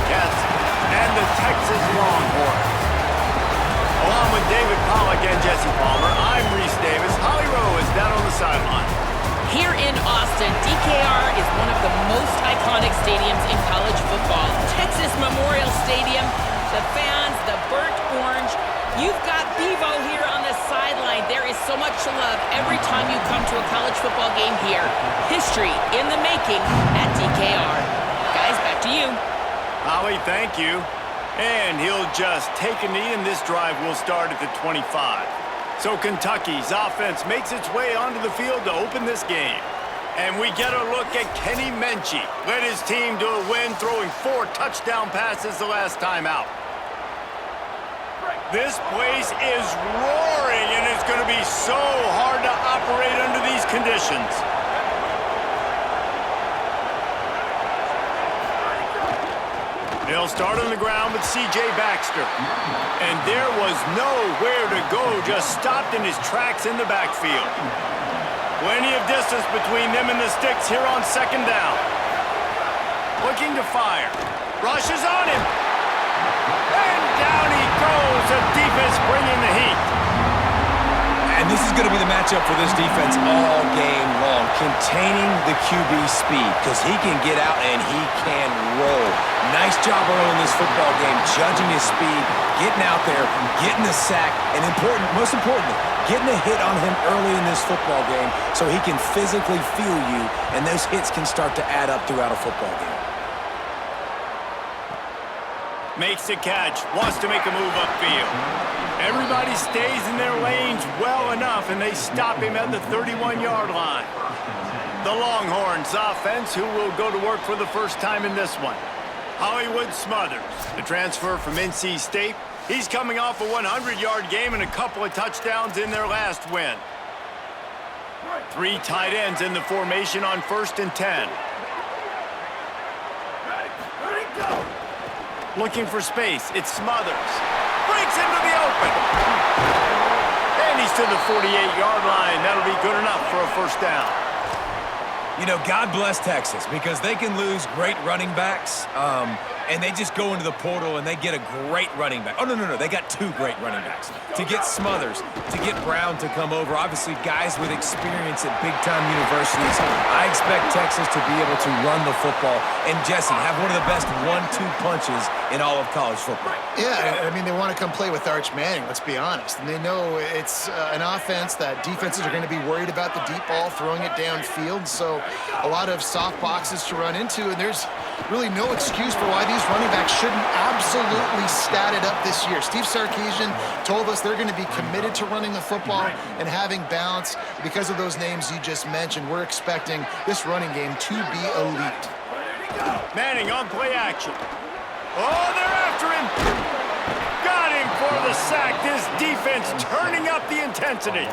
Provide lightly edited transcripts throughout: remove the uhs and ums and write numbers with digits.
Wildcats and the Texas Longhorns. Along with David Pollack and Jesse Palmer, I'm Reese Davis. Holly Rowe is down on the sideline. Here in Austin, DKR is one of the most iconic stadiums in college football. Texas Memorial Stadium, the fans, the burnt orange. You've got Bevo here on the sideline. There is so much to love every time you come to a college football game here. History in the making at DKR. Guys, back to you. Holly, thank you. And he'll just take a knee, and this drive will start at the 25. So Kentucky's offense makes its way onto the field to open this game. And we get a look at Kenny Menchie. Led his team to a win, throwing 4 touchdown passes the last time out. This place is roaring, and it's going to be so hard to operate under these conditions. They'll start on the ground with C.J. Baxter. And there was nowhere to go, just stopped in his tracks in the backfield. Plenty of distance between them and the sticks here on second down. Looking to fire. Rushes on him. And down he goes. The defense bringing the heat. And this is going to be the matchup for this defense all game long. Containing the QB speed, because he can get out and he can roll. Nice job early in this football game, judging his speed, getting out there, getting the sack, and most importantly, getting a hit on him early in this football game so he can physically feel you, and those hits can start to add up throughout a football game. Makes the catch, wants to make a move upfield. Everybody stays in their lanes well enough, and they stop him at the 31-yard line. The Longhorns offense, who will go to work for the first time in this one. Hollywood Smothers, the transfer from NC State. He's coming off a 100-yard game and a couple of touchdowns in their last win. 3 tight ends in the formation on 1st and 10. Looking for space, it's Smothers. Breaks into the open. And he's to the 48-yard line. That'll be good enough for a first down. You know, God bless Texas, because they can lose great running backs, and they just go into the portal and they get a great running back. Oh, no, they got 2 great running backs. To get Smothers, to get Brown to come over, obviously guys with experience at big-time universities. I expect Texas to be able to run the football, and Jesse, have one of the best 1-2 punches in all of college football. Yeah, I mean, they want to come play with Arch Manning, let's be honest. And they know it's an offense that defenses are going to be worried about the deep ball, throwing it downfield. So a lot of soft boxes to run into, and there's really no excuse for why these running backs shouldn't absolutely stat it up this year. Steve Sarkisian told us they're going to be committed to running the football and having balance. Because of those names you just mentioned, we're expecting this running game to be elite. Manning on play action. Oh, they're after him. Got him for the sack. This defense turning up the intensity.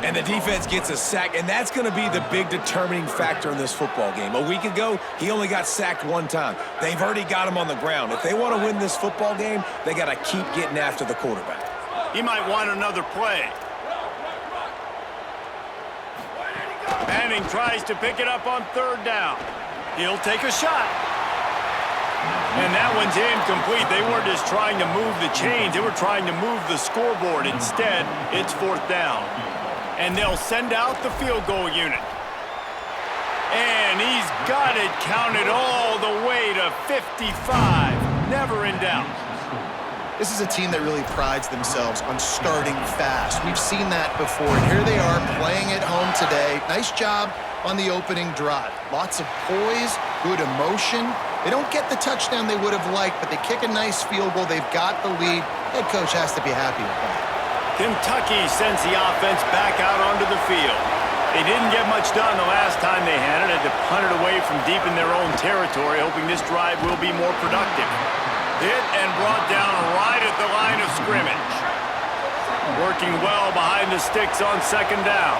And the defense gets a sack, and that's going to be the big determining factor in this football game. A week ago, he only got sacked 1 time. They've already got him on the ground. If they want to win this football game, they got to keep getting after the quarterback. He might want another play. Manning tries to pick it up on 3rd down. He'll take a shot. And that one's incomplete. They weren't just trying to move the chains. They were trying to move the scoreboard. Instead, it's 4th down. And they'll send out the field goal unit. And he's got it counted all the way to 55. Never in doubt. This is a team that really prides themselves on starting fast. We've seen that before, and here they are playing at home today. Nice job on the opening drive. Lots of poise, good emotion. They don't get the touchdown they would have liked, but they kick a nice field goal. They've got the lead. Head coach has to be happy with that. Kentucky sends the offense back out onto the field. They didn't get much done the last time they had it. Had to punt it away from deep in their own territory, hoping this drive will be more productive. Hit and brought down right at the line of scrimmage. Working well behind the sticks on 2nd down.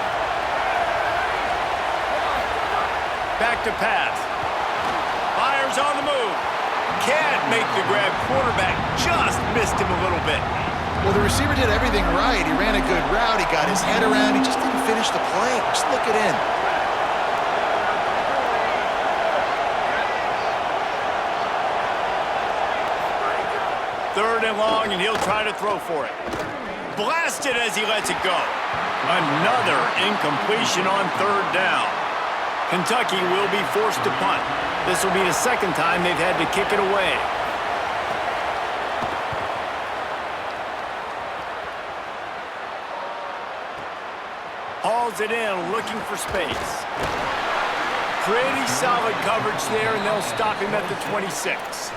Back to pass. Fires on the move. Can't make the grab. Quarterback just missed him a little bit. Well, the receiver did everything right. He ran a good route. He got his head around. He just didn't finish the play. Just look it in. 3rd and long, and he'll try to throw for it. Blasted as he lets it go. Another incompletion on 3rd down. Kentucky will be forced to punt. This will be the 2nd time they've had to kick it away. Hauls it in, looking for space. Pretty solid coverage there, and they'll stop him at the 26.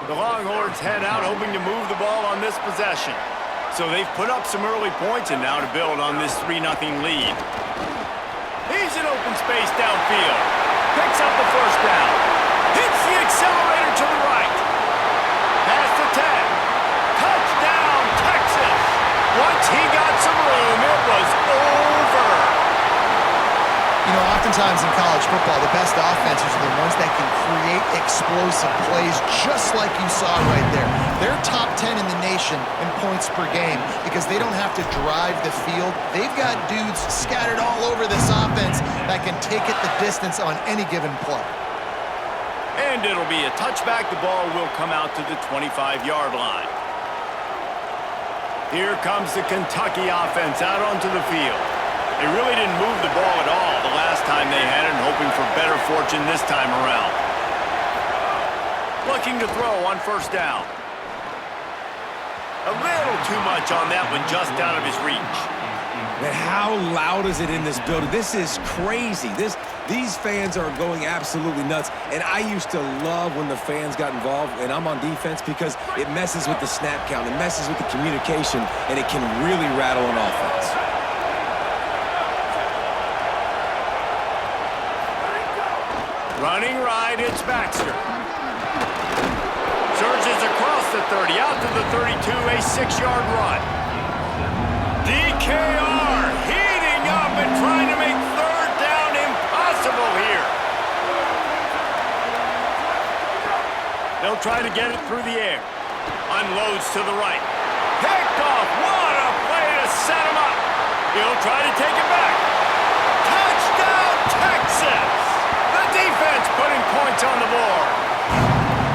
The Longhorns head out, hoping to move the ball on this possession. So they've put up some early points, and now to build on this 3-0 lead. He's in open space downfield. Picks up the 1st down. Hits the accelerator to the right. Pass to 10. Touchdown, Texas. Once he got some room, it was over. You know, oftentimes in college football, the best offenses are the ones that can create explosive plays just like you saw right there. They're top 10 in the nation in points per game because they don't have to drive the field. They've got dudes scattered all over this offense that can take it the distance on any given play. And it'll be a touchback. The ball will come out to the 25-yard line. Here comes the Kentucky offense out onto the field. They really didn't move the ball at all the last time they had it, hoping for better fortune this time around. Looking to throw on 1st down. A little too much on that one, just out of his reach. Man, how loud is it in this building? This is crazy. These fans are going absolutely nuts. And I used to love when the fans got involved, and I'm on defense, because it messes with the snap count, it messes with the communication, and it can really rattle an offense. Running right, it's Baxter. Surges across the 30, out to the 32, a 6-yard run. DKR heating up and trying to make 3rd down impossible here. They'll try to get it through the air. Unloads to the right. Picked off. What a play to set him up. He'll try to take it back. Touchdown, Texas! Defense putting points on the board.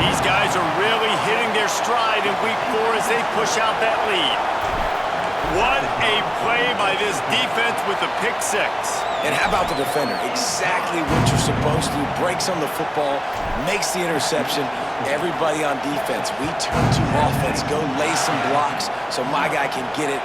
These guys are really hitting their stride in week 4 as they push out that lead. What a play by this defense with the pick 6. And how about the defender? Exactly what you're supposed to do. Breaks on the football, makes the interception. Everybody on defense, we turn to offense. Go lay some blocks so my guy can get it.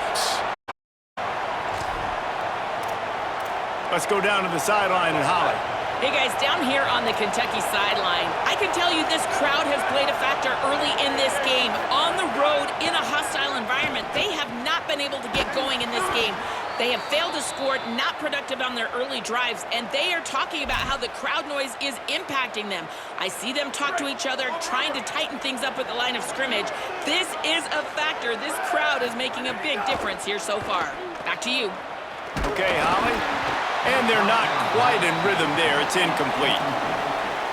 Let's go down to the sideline and Holly. Hey guys, down here on the Kentucky sideline, I can tell you this crowd has played a factor early in this game. On the road, in a hostile environment, they have not been able to get going in this game. They have failed to score, not productive on their early drives, and they are talking about how the crowd noise is impacting them. I see them talk to each other, trying to tighten things up at the line of scrimmage. This is a factor. This crowd is making a big difference here so far. Back to you. Okay, Holly. And they're not quite in rhythm there. It's incomplete.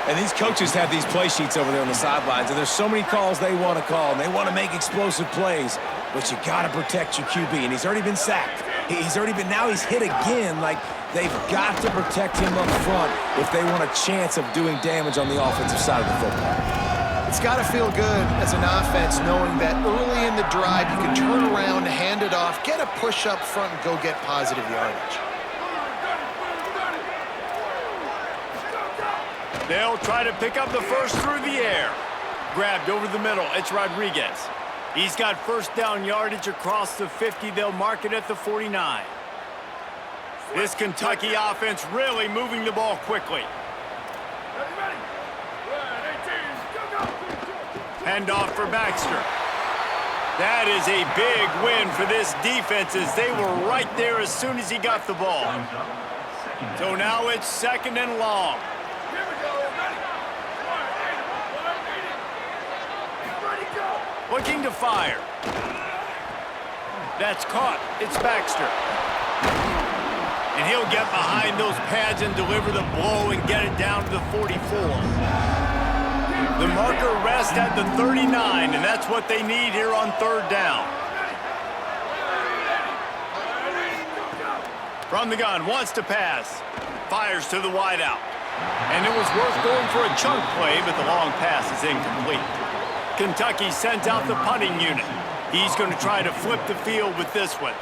And these coaches have these play sheets over there on the sidelines, and there's so many calls they want to call, and they want to make explosive plays, but you got to protect your QB, and he's already been sacked. Now he's hit again. Like, they've got to protect him up front if they want a chance of doing damage on the offensive side of the football. It's got to feel good as an offense knowing that early in the drive you can turn around, hand it off, get a push up front, and go get positive yardage. They'll try to pick up the 1st through the air. Grabbed over the middle. It's Rodriguez. He's got 1st down yardage across the 50. They'll mark it at the 49. This Kentucky offense really moving the ball quickly. Handoff for Baxter. That is a big win for this defense as they were right there as soon as he got the ball. So now it's 2nd and long. Looking to fire. That's caught. It's Baxter. And he'll get behind those pads and deliver the blow and get it down to the 44. The marker rests at the 39, and that's what they need here on 3rd down. From the gun, wants to pass. Fires to the wideout. And it was worth going for a chunk play, but the long pass is incomplete. Kentucky sends out the punting unit. He's going to try to flip the field with this one.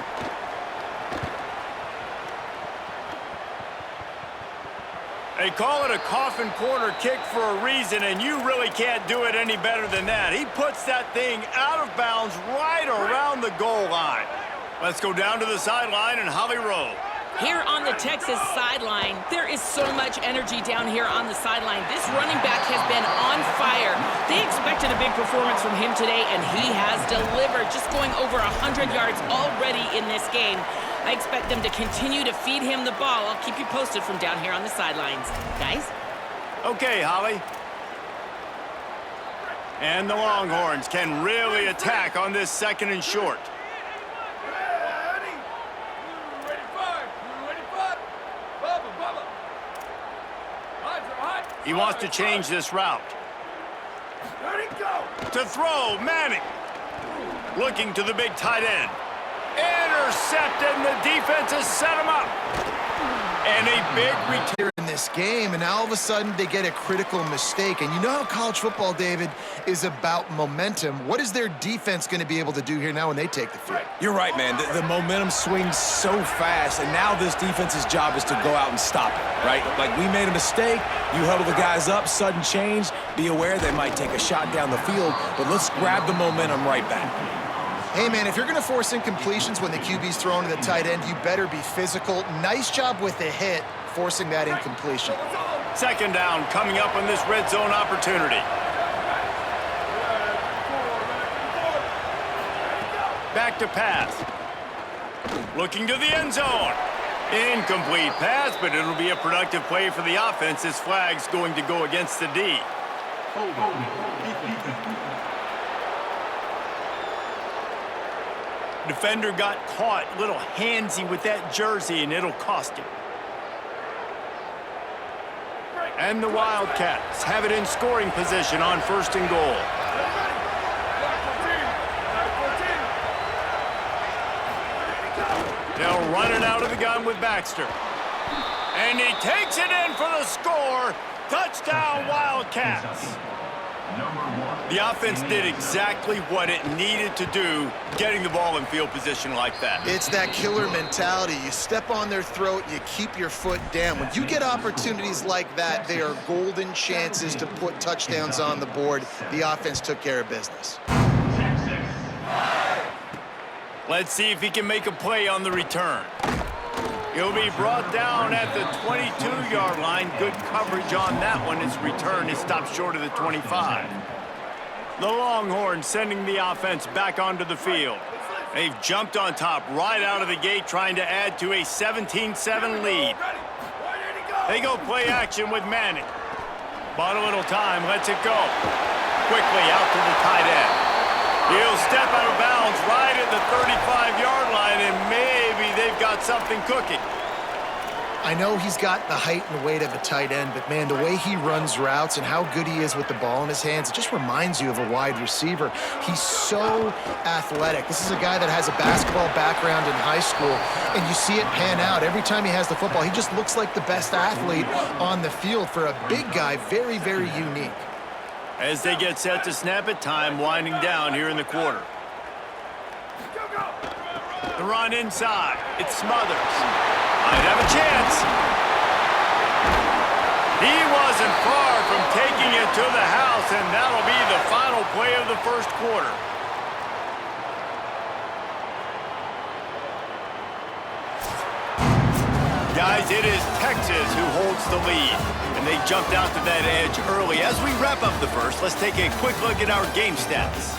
They call it a coffin corner kick for a reason, and you really can't do it any better than that. He puts that thing out of bounds right around the goal line. Let's go down to the sideline and Holly Rowe. Here on the Texas sideline, there is so much energy down here on the sideline. This running back has been on fire. They expected a big performance from him today, and he has delivered, just going over 100 yards already in this game. I expect them to continue to feed him the ball. I'll keep you posted from down here on the sidelines. Guys? Okay, Holly. And the Longhorns can really attack on this 2nd and short. He wants to change this route. To throw, Manning. Looking to the big tight end. Intercepted, and the defense has set him up. And a big return in this game, and now all of a sudden they get a critical mistake. And you know how college football, David, is about momentum. What is their defense going to be able to do here now when they take the field? You're right, man. The momentum swings so fast, and now this defense's job is to go out and stop it, right? Like, we made a mistake, you huddle the guys up, sudden change, be aware they might take a shot down the field, but let's grab the momentum right back. Hey, man, if you're going to force incompletions when the QB's thrown to the tight end, you better be physical. Nice job with the hit, forcing that incompletion. 2nd down coming up on this red zone opportunity. Back to pass. Looking to the end zone. Incomplete pass, but it'll be a productive play for the offense. This flag's going to go against the D. Defender got caught a little handsy with that jersey, and it'll cost him. And the Wildcats have it in scoring position on 1st and goal. They'll run it out of the gun with Baxter. And he takes it in for the score. Touchdown, Wildcats. The offense did exactly what it needed to do, getting the ball in field position like that. It's that killer mentality. You step on their throat, you keep your foot down. When you get opportunities like that, they are golden chances to put touchdowns on the board. The offense took care of business. Let's see if he can make a play on the return. He'll be brought down at the 22-yard line. Good coverage on that one. His return is stopped short of the 25. The Longhorns sending the offense back onto the field. They've jumped on top right out of the gate, trying to add to a 17-7 lead. They go play action with Manning. Bought a little time, lets it go. Quickly out to the tight end. He'll step out of bounds right at the 35-yard line, and maybe they've got something cooking. I know he's got the height and weight of a tight end, but, man, the way he runs routes and how good he is with the ball in his hands, it just reminds you of a wide receiver. He's so athletic. This is a guy that has a basketball background in high school, and you see it pan out. Every time he has the football, he just looks like the best athlete on the field. For a big guy, very, very unique. As they get set to snap it, time winding down here in the quarter. The run inside. It Smothers. Might have a chance. He wasn't far from taking it to the house, and that'll be the final play of the 1st quarter. Guys, it is Texas who holds the lead, and they jumped out to that edge early. As we wrap up the 1st, let's take a quick look at our game stats.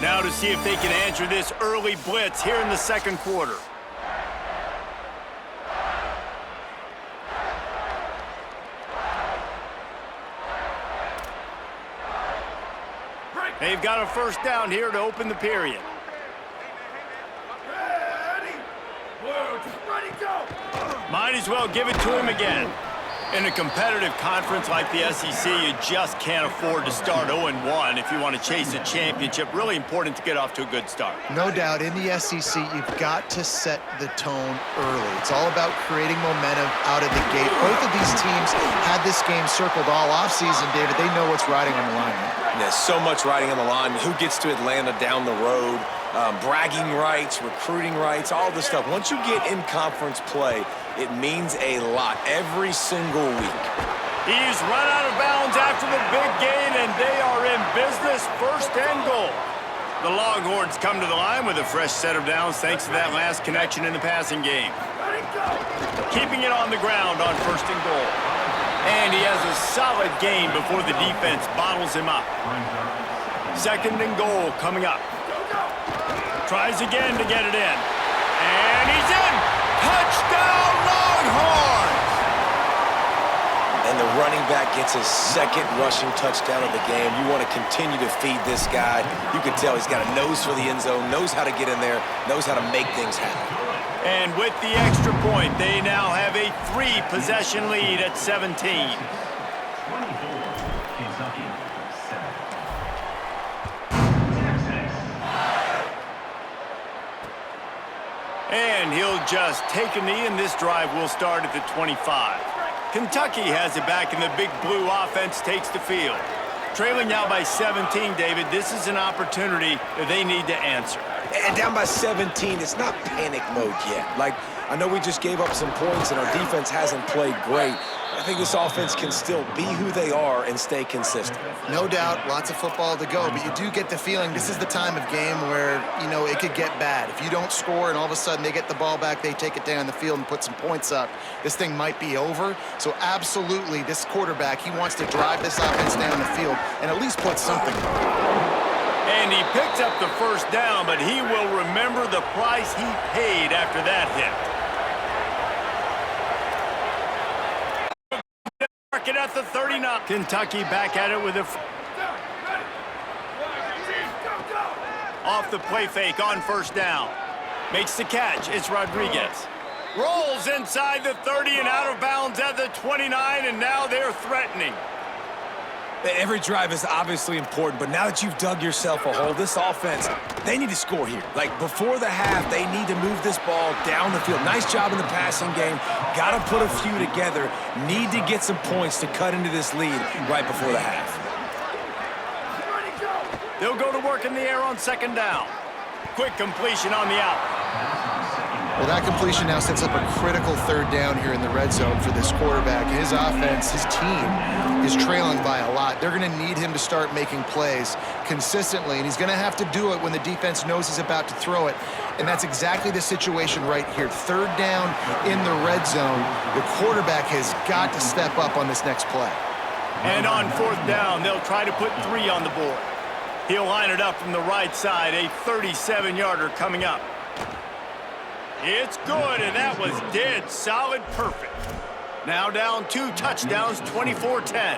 Now to see if they can answer this early blitz here in the 2nd quarter. They've got a 1st down here to open the period. Might as well give it to him again. In a competitive conference like the SEC, you just can't afford to start 0-1 if you want to chase a championship. Really important to get off to a good start. No doubt, in the SEC, you've got to set the tone early. It's all about creating momentum out of the gate. Both of these teams had this game circled all offseason, David. They know what's riding on the line. There's so much riding on the line. Who gets to Atlanta down the road? Bragging rights, recruiting rights, all this stuff. Once you get in conference play, it means a lot every single week. He's run out of bounds after the big gain, and they are in business, first and goal. The Longhorns come to the line with a fresh set of downs thanks to that last connection in the passing game. Keeping it on the ground on first and goal. And he has a solid gain before the defense bottles him up. Second and goal coming up. Tries again to get it in. And he's in! Touchdown, Longhorns! And the running back gets his second rushing touchdown of the game. You want to continue to feed this guy. You can tell he's got a nose for the end zone, knows how to get in there, knows how to make things happen. And with the extra point, they now have a 3-possession lead at 17. And he'll just take a knee, and this drive will start at the 25. Kentucky has it back, and the big blue offense takes the field. Trailing now by 17, David, this is an opportunity that they need to answer. And down by 17, it's not panic mode yet. Like, I know we just gave up some points, and our defense hasn't played great. I think this offense can still be who they are and stay consistent. No doubt, lots of football to go, but you do get the feeling this is the time of game where, you know, it could get bad. If you don't score and all of a sudden they get the ball back, they take it down the field and put some points up, this thing might be over. So absolutely, this quarterback, he wants to drive this offense down the field and at least put something on. And he picked up the first down, but he will remember the price he paid after that hit. Market at the 39. Kentucky back at it with a... Off the play fake on first down. Makes the catch. It's Rodriguez. Rolls inside the 30 and out of bounds at the 29, and now they're threatening. Every drive is obviously important, but now that you've dug yourself a hole, this offense, they need to score here. Like, before the half, they need to move this ball down the field. Nice job in the passing game. Got to put a few together. Need to get some points to cut into this lead right before the half. They'll go to work in the air on second down. Quick completion on the out. Well, that completion now sets up a critical third down here in the red zone for this quarterback. His offense, his team is trailing by a lot. They're going to need him to start making plays consistently, and he's going to have to do it when the defense knows he's about to throw it. And that's exactly the situation right here. Third down in the red zone. The quarterback has got to step up on this next play. And on fourth down, they'll try to put 3 on the board. He'll line it up from the right side, a 37-yarder coming up. It's good, and that was dead solid perfect. Now down 2 touchdowns, 24-10.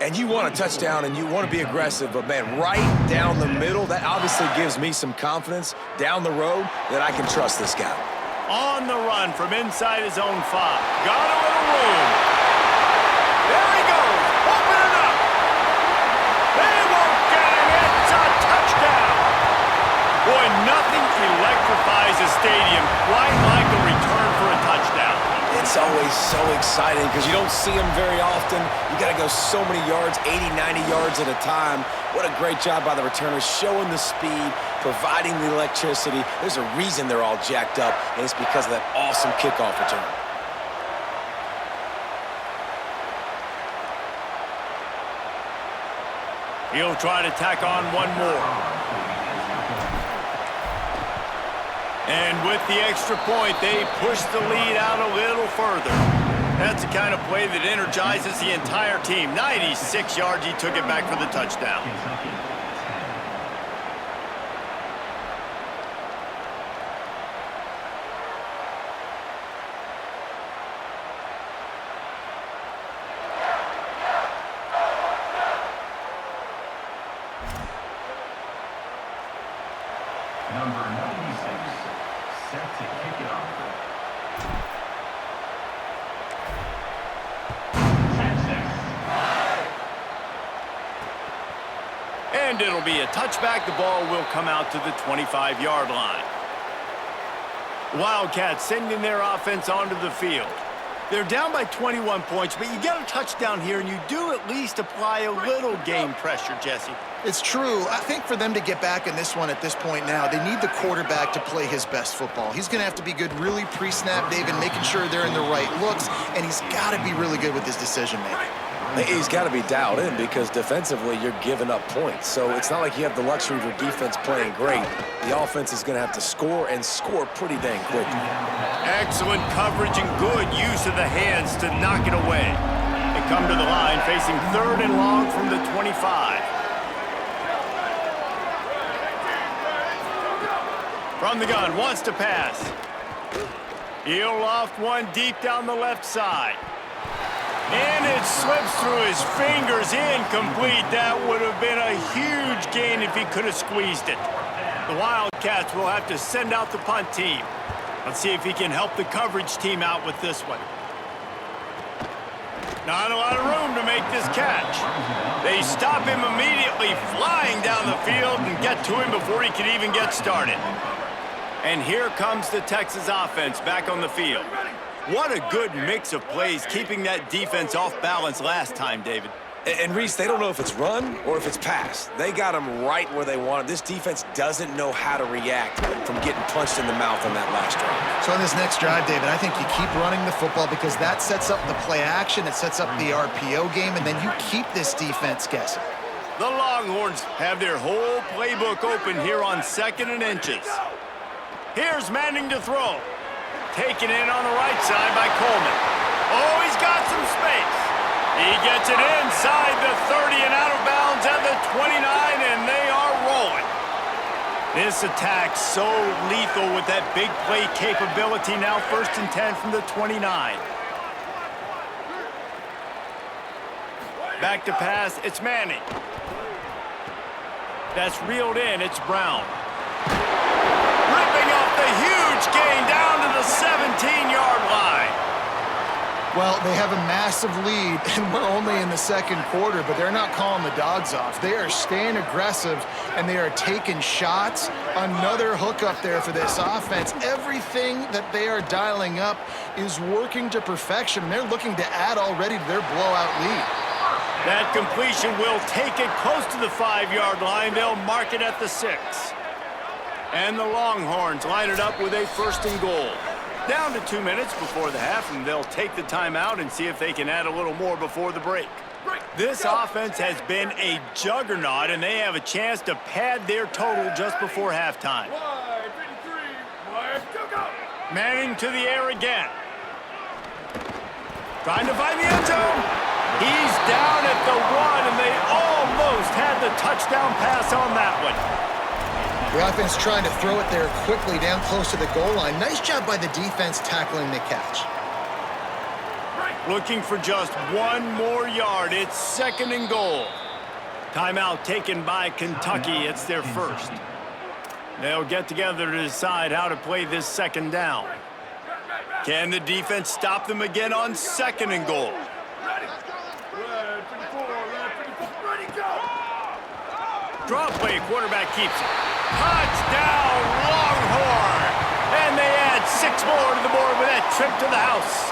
And you want a touchdown, and you want to be aggressive, but, man, right down the middle, that obviously gives me some confidence down the road that I can trust this guy. On the run from inside his own 5. Got a little room. There he goes, opening up. They won't get him. It's a touchdown. Boy, nothing electrifies a stadium quite like a return for a touchdown. It's always so exciting because you don't see them very often. You got to go so many yards, 80, 90 yards at a time. What a great job by the returners, showing the speed, providing the electricity. There's a reason they're all jacked up, and it's because of that awesome kickoff return. He'll try to tack on one more. And with the extra point, they push the lead out a little further. That's the kind of play that energizes the entire team. 96 yards, he took it back for the touchdown. Number 96, set to kick it off. And it'll be a touchback. The ball will come out to the 25-yard line. Wildcats sending their offense onto the field. They're down by 21 points, but you get a touchdown here, and you do at least apply a little game pressure, Jesse. It's true. I think for them to get back in this one at this point now, they need the quarterback to play his best football. He's going to have to be good really pre-snap, David, making sure they're in the right looks, and he's got to be really good with his decision-making. He's got to be dialed in because defensively you're giving up points. So it's not like you have the luxury of your defense playing great. The offense is going to have to score and score pretty dang quickly. Excellent coverage and good use of the hands to knock it away. They come to the line facing 3rd and long from the 25. From the gun, wants to pass. He'll loft one deep down the left side. And it slips through his fingers, incomplete. That would have been a huge gain if he could have squeezed it. The Wildcats will have to send out the punt team. Let's see if he can help the coverage team out with this one. Not a lot of room to make this catch. They stop him immediately, flying down the field and get to him before he can even get started. And here comes the Texas offense back on the field. What a good mix of plays, keeping that defense off balance last time, David. And Reese, they don't know if it's run or if it's pass. They got them right where they want it. This defense doesn't know how to react from getting punched in the mouth on that last drive. So on this next drive, David, I think you keep running the football because that sets up the play action, it sets up the RPO game, and then you keep this defense guessing. The Longhorns have their whole playbook open here on 2nd and inches. Here's Manning to throw. Taken in on the right side by Coleman. Oh, he's got some space. He gets it inside the 30 and out of bounds at the 29, and they are rolling. This attack so lethal with that big play capability. Now 1st and 10 from the 29. Back to pass, it's Manning. That's reeled in, it's Brown. Ripping up the huge gain down to the 17-yard line. Well, they have a massive lead, and we're only in the 2nd quarter, but they're not calling the dogs off. They are staying aggressive, and they are taking shots. Another hook up there for this offense. Everything that they are dialing up is working to perfection. They're looking to add already to their blowout lead. That completion will take it close to the 5-yard line. They'll mark it at the 6. And the Longhorns line it up with a 1st and goal. Down to 2 minutes before the half, and they'll take the timeout and see if they can add a little more before the break. This offense has been a juggernaut, and they have a chance to pad their total just before halftime. Manning to the air again. Trying to find the end zone. He's down at the 1, and they almost had the touchdown pass on that one. The offense trying to throw it there quickly down close to the goal line. Nice job by the defense tackling the catch. Looking for just 1 more yard. It's 2nd and goal. Timeout taken by Kentucky. It's their 1st. They'll get together to decide how to play this 2nd down. Can the defense stop them again on 2nd and goal? Draw play, quarterback keeps it. Touchdown, Longhorn! And they add 6 more to the board with that trip to the house.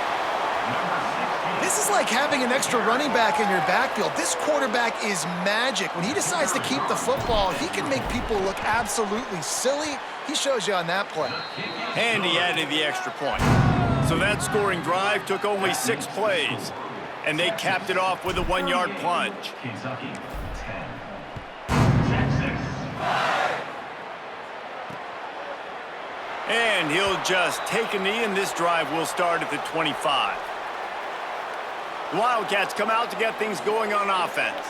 This is like having an extra running back in your backfield. This quarterback is magic. When he decides to keep the football, he can make people look absolutely silly. He shows you on that play. And he added the extra point. So that scoring drive took only 6 plays. And they capped it off with a 1-yard plunge. Kentucky 10. Texas 5. And he'll just take a knee, and this drive will start at the 25. The Wildcats come out to get things going on offense.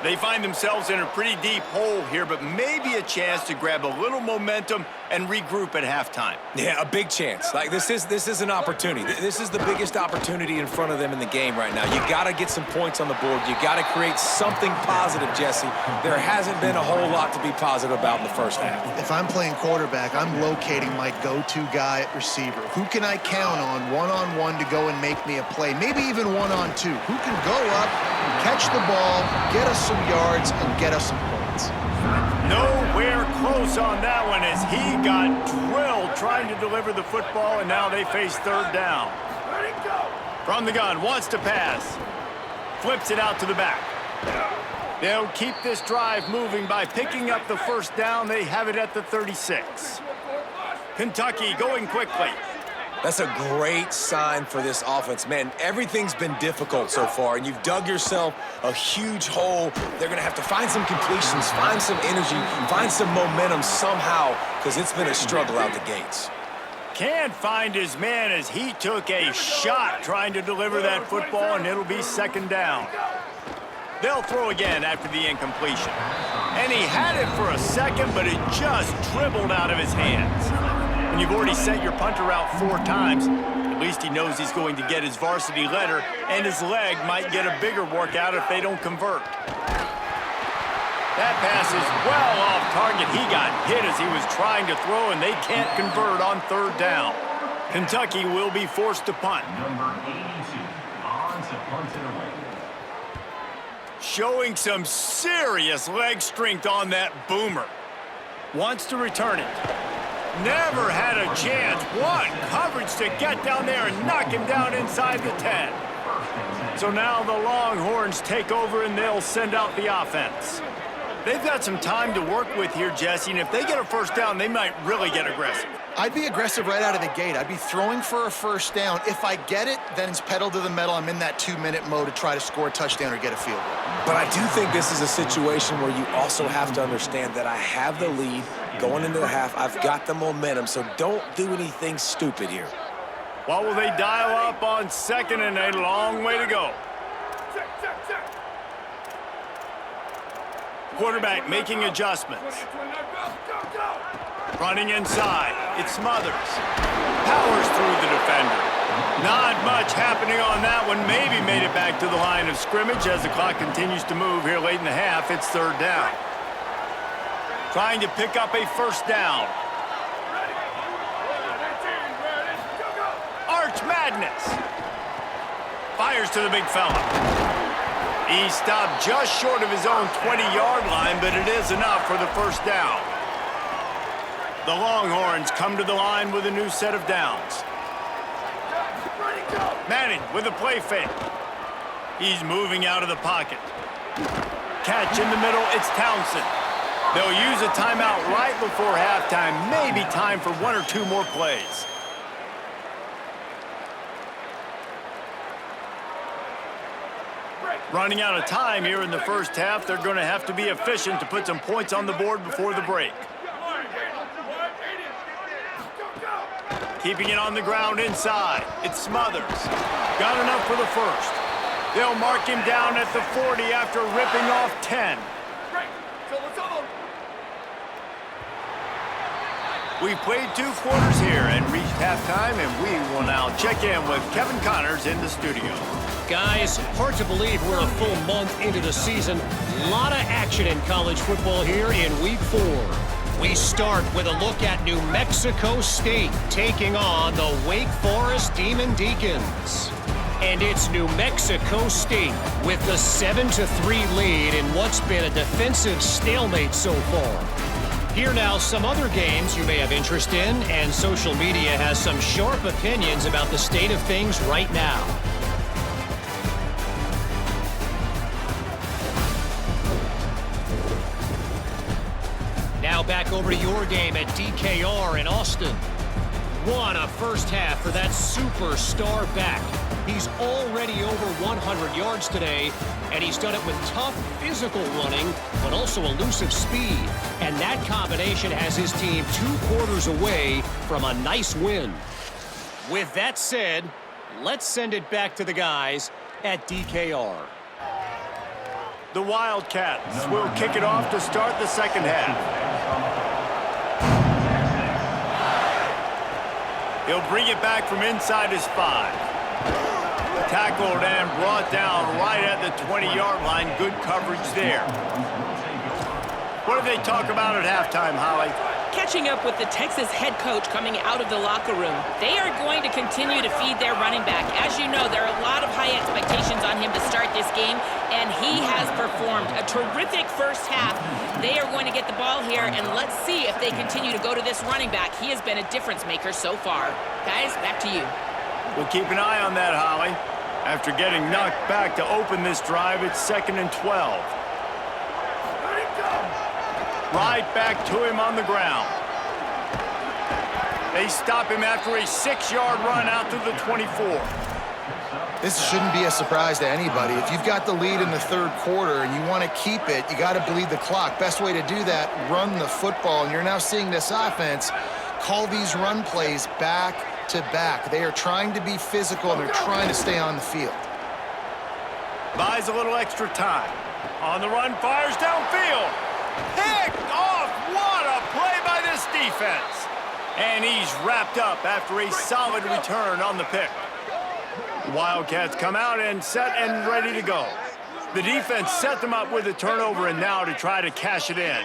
They find themselves in a pretty deep hole here, but maybe a chance to grab a little momentum and regroup at halftime. Yeah, a big chance. Like this is an opportunity. This is the biggest opportunity in front of them in the game right now. You got to get some points on the board. You got to create something positive, Jesse. There hasn't been a whole lot to be positive about in the first half. If I'm playing quarterback, I'm locating my go-to guy at receiver. Who can I count on one-on-one to go and make me a play? Maybe even one-on-two. Who can go up, catch the ball, get us some yards, and get us some points? Nowhere close on that one as he got drilled trying to deliver the football, and now they face third down. From the gun, wants to pass. Flips it out to the back. They'll keep this drive moving by picking up the first down. They have it at the 36. Kentucky going quickly. That's a great sign for this offense. Man, everything's been difficult so far, and you've dug yourself a huge hole. They're going to have to find some completions, find some energy, find some momentum somehow, because it's been a struggle out the gates. Can't find his man as he took a shot trying to deliver that football, and it'll be second down. They'll throw again after the incompletion. And he had it for a second, but it just dribbled out of his hands. When you've already sent your punter out 4 times, at least he knows he's going to get his varsity letter, and his leg might get a bigger workout if they don't convert. That pass is well off target. He got hit as he was trying to throw, and they can't convert on third down. Kentucky will be forced to punt. Number 82 on to punt it away. Showing some serious leg strength on that boomer. Wants to return it. Never had a chance. What coverage to get down there and knock him down inside the 10. So now the Longhorns take over and they'll send out the offense. They've got some time to work with here, Jesse, and if they get a first down, they might really get aggressive. I'd be aggressive right out of the gate. I'd be throwing for a first down. If I get it, then it's pedal to the metal. I'm in that 2-minute mode to try to score a touchdown or get a field goal. But I do think this is a situation where you also have to understand that I have the lead going into the half. I've got the momentum, so don't do anything stupid here. What will they dial up on second and a long way to go? Quarterback making adjustments. Running inside. It smothers. Powers through the defender. Not much happening on that one. Maybe made it back to the line of scrimmage as the clock continues to move here late in the half. It's third down. Trying to pick up a first down. Arch Madness. Fires to the big fella. He stopped just short of his own 20-yard line, but it is enough for the first down. The Longhorns come to the line with a new set of downs. Manning with a play fake. He's moving out of the pocket. Catch in the middle, it's Townsend. They'll use a timeout right before halftime. Maybe time for 1 or 2 more plays. Running out of time here in the first half. They're going to have to be efficient to put some points on the board before the break. Keeping it on the ground inside. It smothers. Got enough for the first. They'll mark him down at the 40 after ripping off 10. We played 2 quarters here and reached halftime, and we will now check in with Kevin Connors in the studio. Guys, hard to believe we're a full month into the season. A lot of action in college football here in Week 4. We start with a look at New Mexico State taking on the Wake Forest Demon Deacons. And it's New Mexico State with the 7-3 lead in what's been a defensive stalemate so far. Here now, some other games you may have interest in, and social media has some sharp opinions about the state of things right now. Now back over to your game at DKR in Austin. What a first half for that superstar back. He's already over 100 yards today, and he's done it with tough physical running, but also elusive speed. And that combination has his team 2 quarters away from a nice win. With that said, let's send it back to the guys at DKR. The Wildcats will kick it off to start the second half. He'll bring it back from inside his 5. Tackled and brought down right at the 20-yard line. Good coverage there. What do they talk about at halftime, Holly? Catching up with the Texas head coach coming out of the locker room. They are going to continue to feed their running back. As you know, there are a lot of high expectations on him to start this game, and he has performed a terrific first half. They are going to get the ball here, and let's see if they continue to go to this running back. He has been a difference maker so far. Guys, back to you. We'll keep an eye on that, Holly. After getting knocked back to open this drive, it's 2nd and 12. Right back to him on the ground. They stop him after a 6-yard run out to the 24. This shouldn't be a surprise to anybody. If you've got the lead in the third quarter and you want to keep it, you got to bleed the clock. Best way to do that, run the football. And you're now seeing this offense call these run plays back to back. They are trying to be physical, and they're trying to stay on the field. Buys a little extra time. On the run, fires downfield. Picked off. What a play by this defense. And he's wrapped up after a solid return on the pick. The Wildcats come out and set and ready to go. The defense set them up with a turnover, and now to try to cash it in.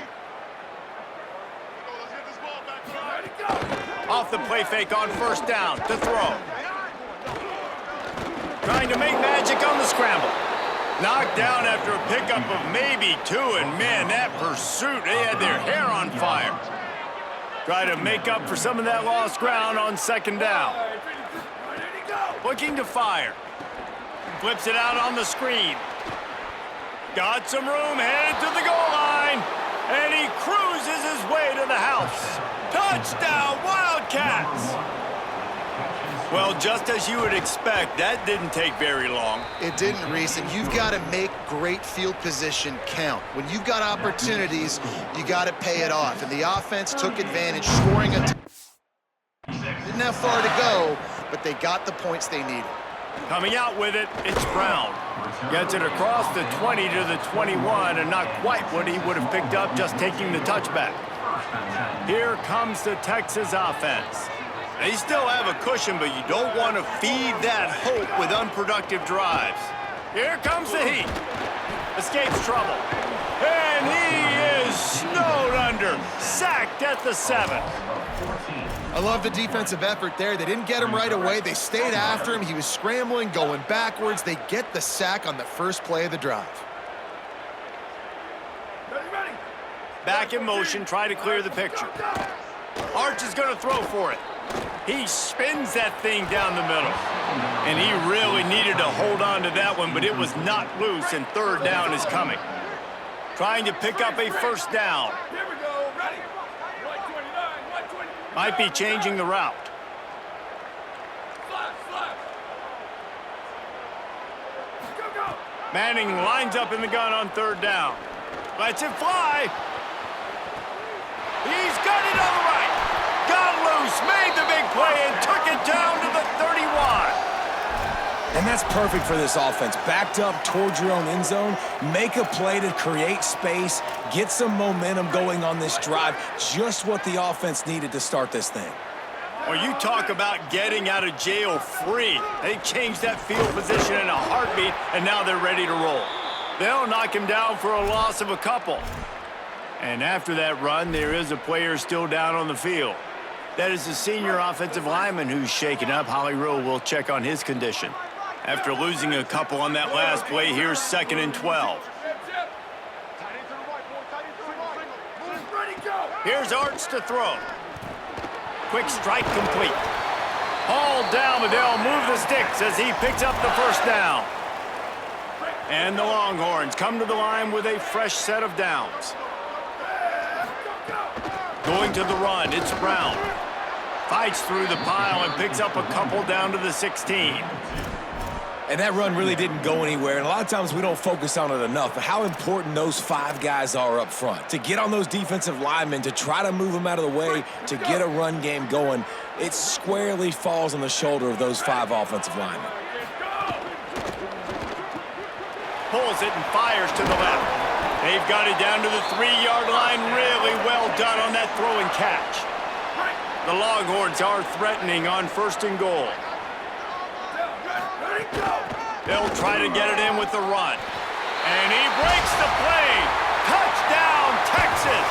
Off the play fake on first down to throw. Trying to make magic on the scramble. Knocked down after a pickup of maybe 2, and man, that pursuit, they had their hair on fire. Try to make up for some of that lost ground on second down. Looking to fire. Flips it out on the screen. Got some room, headed to the goal line, and he cruises his way to the house. Touchdown, Wildcats! Well, just as you would expect, that didn't take very long. It didn't, Reese, and you've got to make great field position count. When you've got opportunities, you got to pay it off. And the offense took advantage, scoring a didn't have far to go, but they got the points they needed. Coming out with it, it's Brown. Gets it across the 20 to the 21, and not quite what he would have picked up just taking the touchback. Here comes the Texas offense. They still have a cushion, but you don't want to feed that hope with unproductive drives. Here comes the heat. Escapes trouble. And he is snowed under. Sacked at the 7. I love the defensive effort there. They didn't get him right away. They stayed after him. He was scrambling, going backwards. They get the sack on the first play of the drive. Back in motion, try to clear the picture. Arch is going to throw for it. He spins that thing down the middle. And he really needed to hold on to that one, but it was not loose, and third down is coming. Trying to pick up a first down. Might be changing the route. Manning lines up in the gun on third down. Lets it fly. He's got it on the right. Got loose, made the big play, and took it down to the 31. And that's perfect for this offense. Backed up towards your own end zone, make a play to create space, get some momentum going on this drive. Just what the offense needed to start this thing. Well, you talk about getting out of jail free. They changed that field position in a heartbeat, and now they're ready to roll. They'll knock him down for a loss of a couple. And after that run, there is a player still down on the field. That is the senior offensive lineman who's shaken up. Holly Rowe will check on his condition. After losing a couple on that last play, here's 2nd and 12. Here's Arch to throw. Quick strike complete. Hauled down, but they'll move the sticks as he picks up the first down. And the Longhorns come to the line with a fresh set of downs. Going to the run, it's Brown. Fights through the pile and picks up a couple down to the 16. And that run really didn't go anywhere, and a lot of times we don't focus on it enough, but how important those 5 guys are up front. To get on those defensive linemen, to try to move them out of the way, to get a run game going, it squarely falls on the shoulder of those 5 offensive linemen. Pulls it and fires to the left. They've got it down to the 3-yard line. Really well done on that throw and catch. The Longhorns are threatening on 1st and goal. They'll try to get it in with the run. And he breaks the play. Touchdown, Texas!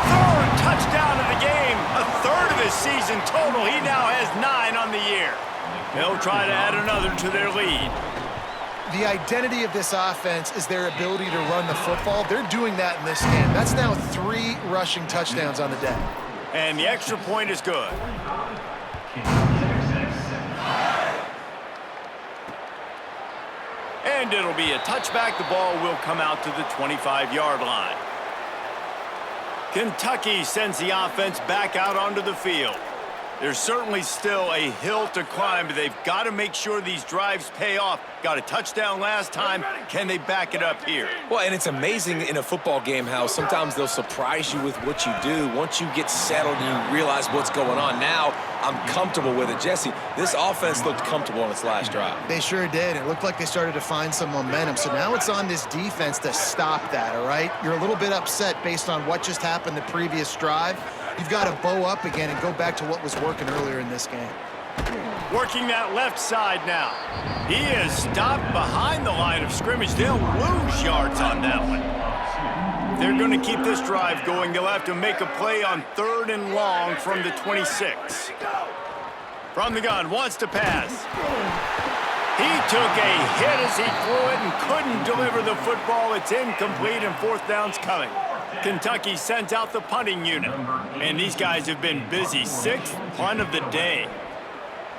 3rd touchdown his season total. He now has 9 on the year. They'll try to add another to their lead. The identity of this offense is their ability to run the football. They're doing that in this game. That's now 3 rushing touchdowns on the day. And the extra point is good. And it'll be a touchback. The ball will come out to the 25-yard line. Kentucky sends the offense back out onto the field. There's certainly still a hill to climb, but they've got to make sure these drives pay off. Got a touchdown last time. Can they back it up here? Well, and it's amazing in a football game how sometimes they'll surprise you with what you do. Once you get settled and you realize what's going on, now I'm comfortable with it. Jesse, this offense looked comfortable on its last drive. They sure did. It looked like they started to find some momentum. So now it's on this defense to stop that, all right? You're a little bit upset based on what just happened the previous drive. You've got to bow up again and go back to what was working earlier in this game. Working that left side now. He is stopped behind the line of scrimmage. They'll lose yards on that one. If they're going to keep this drive going, they'll have to make a play on 3rd and long from the 26. From the gun, wants to pass. He took a hit as he threw it and couldn't deliver the football. It's incomplete and 4th down's coming. Kentucky sends out the punting unit. And these guys have been busy. 6th punt of the day.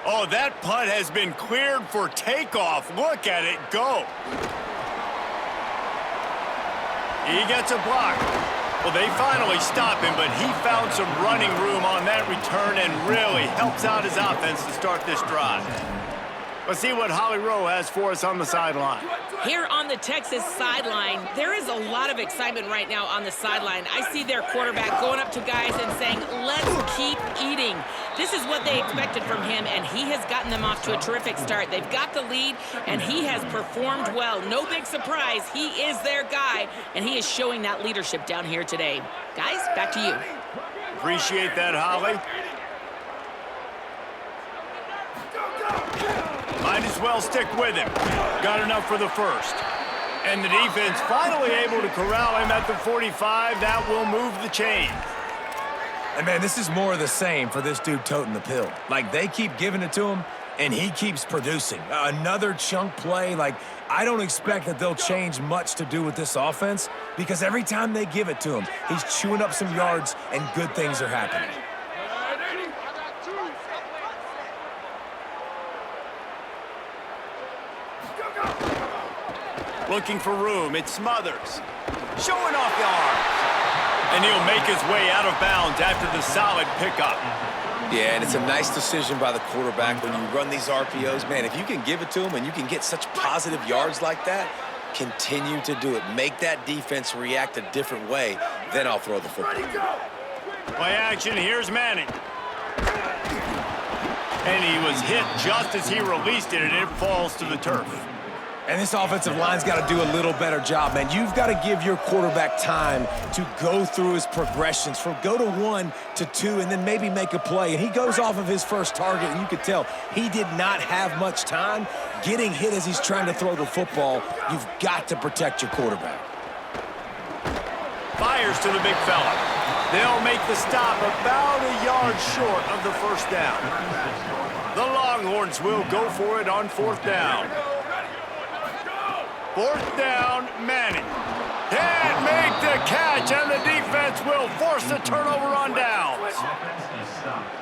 Oh, that punt has been cleared for takeoff. Look at it go. He gets a block. Well, they finally stop him, but he found some running room on that return and really helps out his offense to start this drive. Let's see what Holly Rowe has for us on the sideline. Here on the Texas sideline, there is a lot of excitement right now on the sideline. I see their quarterback going up to guys and saying, let's keep eating. This is what they expected from him, and he has gotten them off to a terrific start. They've got the lead, and he has performed well. No big surprise. He is their guy, and he is showing that leadership down here today. Guys, back to you. Appreciate that, Holly. Might as well stick with him. Got enough for the first. And the defense finally able to corral him at the 45. That will move the chain. And, man, this is more of the same for this dude toting the pill. Like, they keep giving it to him, and he keeps producing. Another chunk play. Like, I don't expect that they'll change much to do with this offense because every time they give it to him, he's chewing up some yards, and good things are happening. Looking for room. It's Smothers. Showing off the arms. And he'll make his way out of bounds after the solid pickup. Yeah, and it's a nice decision by the quarterback when you run these RPOs. Man, if you can give it to him and you can get such positive yards like that, continue to do it. Make that defense react a different way, then I'll throw the football. Play action. Here's Manning. And he was hit just as he released it, and it falls to the turf. And this offensive line's got to do a little better job, man. You've got to give your quarterback time to go through his progressions from go to 1 to 2 and then maybe make a play. And he goes off of his first target, and you could tell he did not have much time getting hit as he's trying to throw the football. You've got to protect your quarterback. Fires to the big fella. They'll make the stop about a yard short of the first down. The Longhorns will go for it on 4th down. 4th down, Manning. Can't make the catch, and the defense will force the turnover on downs. Offense is stopped.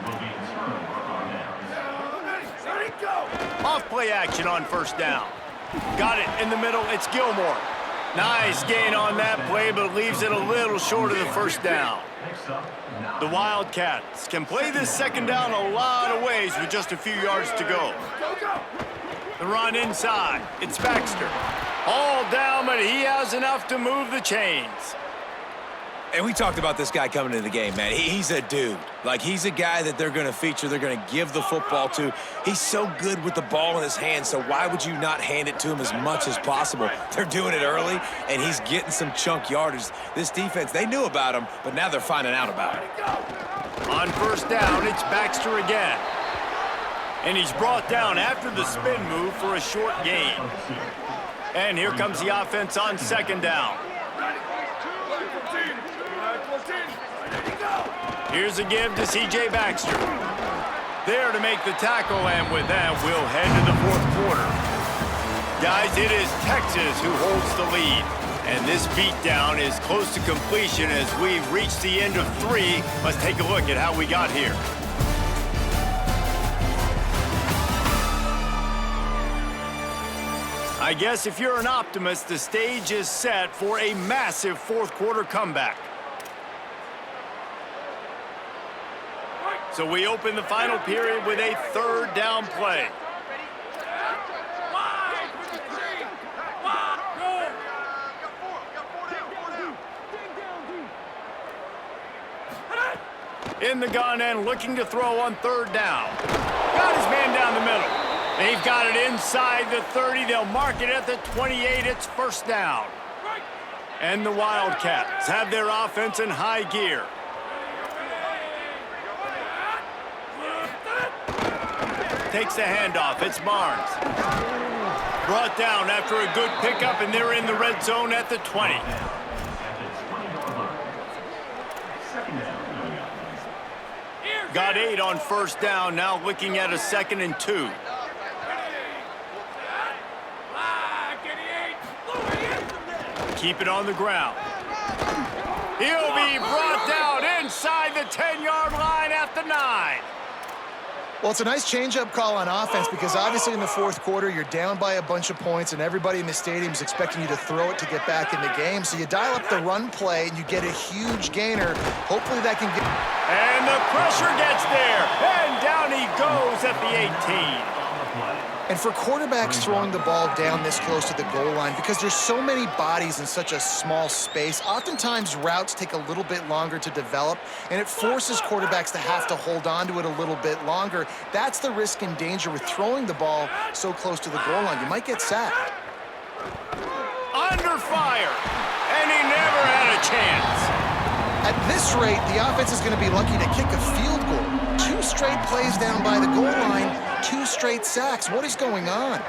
Will be a turnover on downs. Off play action on 1st down. Got it in the middle. It's Gilmore. Nice gain on that play, but leaves it a little short of the 1st down. The Wildcats can play this 2nd down a lot of ways with just a few yards to go. The run inside. It's Baxter. All down, but he has enough to move the chains. And we talked about this guy coming into the game, man. He's a dude. Like, he's a guy that they're going to feature, they're going to give the football to. He's so good with the ball in his hand, so why would you not hand it to him as much as possible? They're doing it early, and he's getting some chunk yardage. This defense, they knew about him, but now they're finding out about it. On 1st down, it's Baxter again. And he's brought down after the spin move for a short gain. And here comes the offense on 2nd down. Here's a give to C.J. Baxter. There to make the tackle, and with that, we'll head to the fourth quarter. Guys, it is Texas who holds the lead, and this beatdown is close to completion as we reach the end of 3. Let's take a look at how we got here. I guess if you're an optimist, the stage is set for a massive fourth quarter comeback. So we open the final period with a third down play. In the gun and looking to throw on third down. Got his man down the middle. They've got it inside the 30. They'll mark it at the 28. It's first down. And the Wildcats have their offense in high gear. Takes the handoff. It's Barnes. Brought down after a good pickup, and they're in the red zone at the 20. Got 8 on first down, now looking at a 2nd and 2. Keep it on the ground. He'll be brought down inside the 10-yard line at the 9. Well, it's a nice change-up call on offense because obviously in the fourth quarter, you're down by a bunch of points and everybody in the stadium is expecting you to throw it to get back in the game. So you dial up the run play and you get a huge gainer. Hopefully that can get... And the pressure gets there. And down he goes at the 18. And for quarterbacks throwing the ball down this close to the goal line, because there's so many bodies in such a small space, oftentimes routes take a little bit longer to develop, and it forces quarterbacks to have to hold on to it a little bit longer. That's the risk and danger with throwing the ball so close to the goal line. You might get sacked. Under fire, and he never had a chance. At this rate, the offense is going to be lucky to kick a field goal. 2 straight plays down by the goal line, 2 straight sacks. What is going on?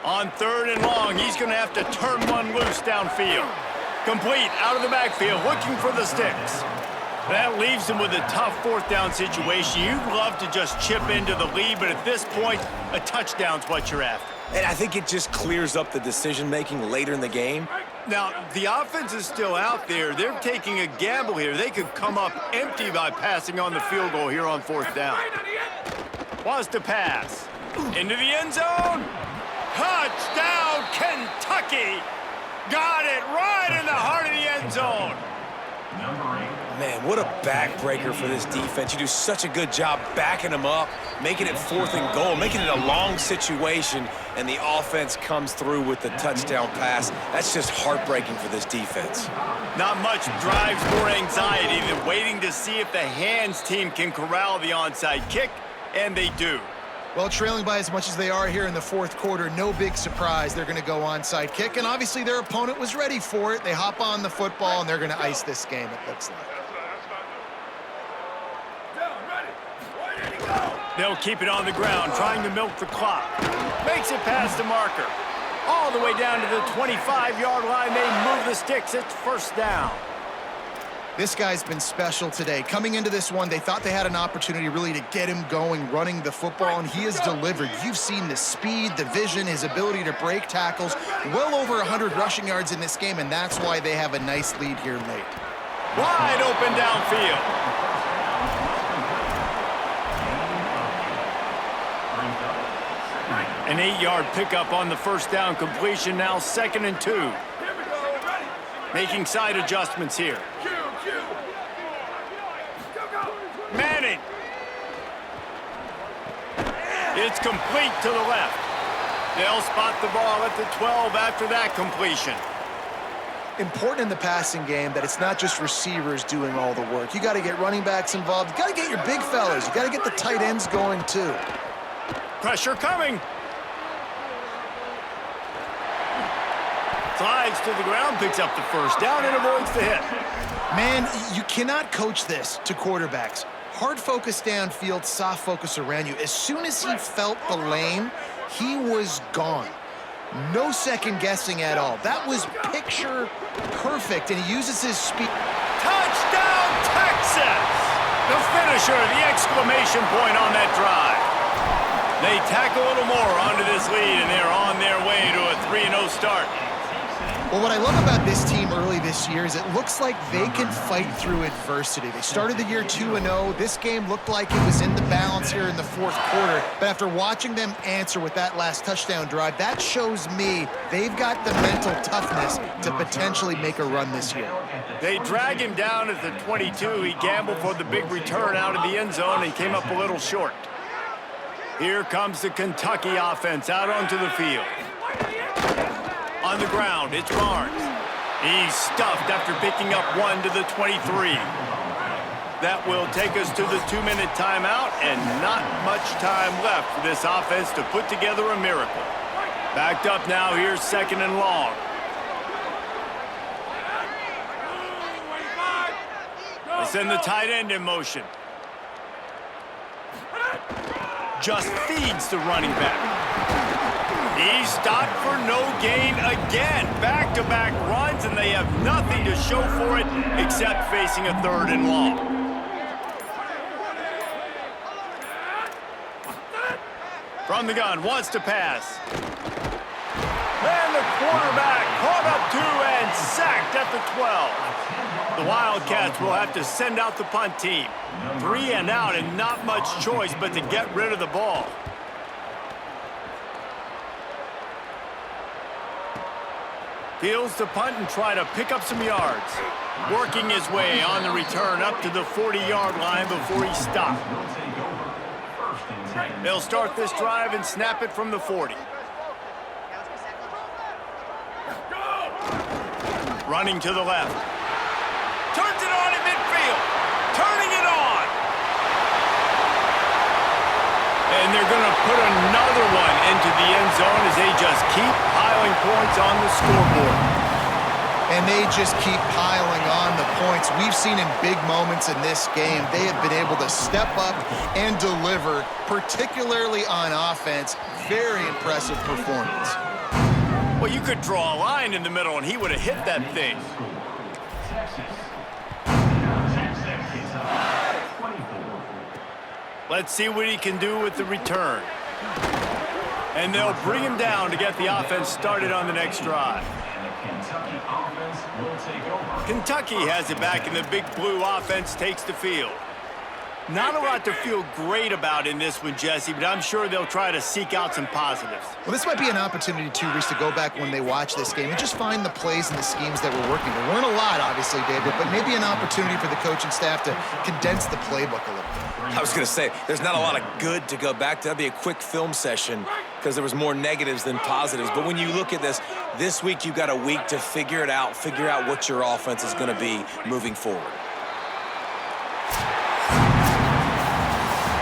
On 3rd and long, he's going to have to turn one loose downfield. Complete, out of the backfield, looking for the sticks. That leaves him with a tough 4th down situation. You'd love to just chip into the lead, but at this point, a touchdown's what you're after. And I think it just clears up the decision-making later in the game. Now, the offense is still out there. They're taking a gamble here. They could come up empty by passing on the field goal here on 4th down. Wants to pass. Into the end zone. Touchdown, Kentucky! Got it right in the heart of the end zone. Man, what a backbreaker for this defense. You do such a good job backing them up, making it 4th and goal, making it a long situation, and the offense comes through with the touchdown pass. That's just heartbreaking for this defense. Not much drives more anxiety than waiting to see if the hands team can corral the onside kick, and they do. Well, trailing by as much as they are here in the fourth quarter, no big surprise. They're going to go onside kick, and obviously their opponent was ready for it. They hop on the football, and they're going to ice this game, it looks like. They'll keep it on the ground, trying to milk the clock. Makes it past the marker. All the way down to the 25-yard line. They move the sticks. It's first down. This guy's been special today. Coming into this one, they thought they had an opportunity really to get him going, running the football, and he has delivered. You've seen the speed, the vision, his ability to break tackles. Well over 100 rushing yards in this game, and that's why they have a nice lead here late. Wide open downfield. An 8-yard pickup on the first down completion, now 2nd and 2. Making side adjustments here. Manning. It's complete to the left. They'll spot the ball at the 12 after that completion. Important in the passing game that it's not just receivers doing all the work. You got to get running backs involved. You got to get your big fellas. You got to get the tight ends going too. Pressure coming. Slides to the ground, picks up the first down, and avoids the hit. Man, you cannot coach this to quarterbacks. Hard focus downfield, soft focus around you. As soon as he felt the lane, he was gone. No second guessing at all. That was picture perfect, and he uses his speed. Touchdown, Texas! The finisher, the exclamation point on that drive. They tack a little more onto this lead, and they're on their way to a 3-0 start. Well, what I love about this team early this year is it looks like they can fight through adversity. They started the year 2-0. This game looked like it was in the balance here in the fourth quarter. But after watching them answer with that last touchdown drive, that shows me they've got the mental toughness to potentially make a run this year. They drag him down at the 22. He gambled for the big return out of the end zone and came up a little short. Here comes the Kentucky offense out onto the field. On the ground, it's Barnes. He's stuffed after picking up one to the 23. That will take us to the 2-minute timeout, and not much time left for this offense to put together a miracle. Backed up now, here's 2nd and long. They send the tight end in motion. Just feeds the running back. He's stopped for no gain again. Back-to-back runs, and they have nothing to show for it except facing a 3rd and long. From the gun, wants to pass. And the quarterback caught up to and sacked at the 12. The Wildcats will have to send out the punt team. 3 and out, and not much choice but to get rid of the ball. Fields to punt and try to pick up some yards. Working his way on the return up to the 40-yard line before he stopped. They'll start this drive and snap it from the 40. Running to the left. Turns it on in midfield. Turning it on. And they're going to put another one into the end zone as they just keep piling points on the scoreboard. And they just keep piling on the points. We've seen in big moments in this game, they have been able to step up and deliver, particularly on offense. Very impressive performance. Well, you could draw a line in the middle, and he would have hit that thing. Let's see what he can do with the return. And they'll bring him down to get the offense started on the next drive. Kentucky has it back, and the big blue offense takes the field. Not a lot to feel great about in this one, Jesse, but I'm sure they'll try to seek out some positives. Well, this might be an opportunity, too, Reese, to go back when they watch this game and just find the plays and the schemes that were working. There weren't a lot, obviously, David, but maybe an opportunity for the coaching staff to condense the playbook a little bit. I was going to say, there's not a lot of good to go back to. That'd be a quick film session because there was more negatives than positives. But when you look at this week you've got a week to figure it out, figure out what your offense is going to be moving forward.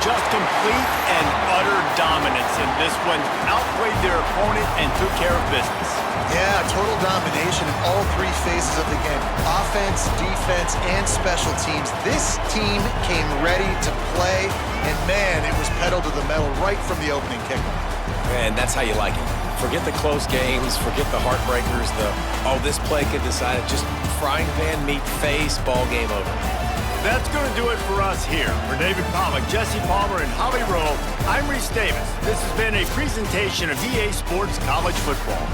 Just complete and utter dominance in this one. Outplayed their opponent and took care of business. Yeah, total domination in all 3 phases of the game. Offense, defense, and special teams. This team came ready to play, and man, it was pedal to the metal right from the opening kickoff. And that's how you like it. Forget the close games, forget the heartbreakers, this play could decide it. Just frying pan, meat face, ball game over. That's going to do it for us here. For David Pollack, Jesse Palmer, and Holly Rowe, I'm Reese Davis. This has been a presentation of EA Sports College Football.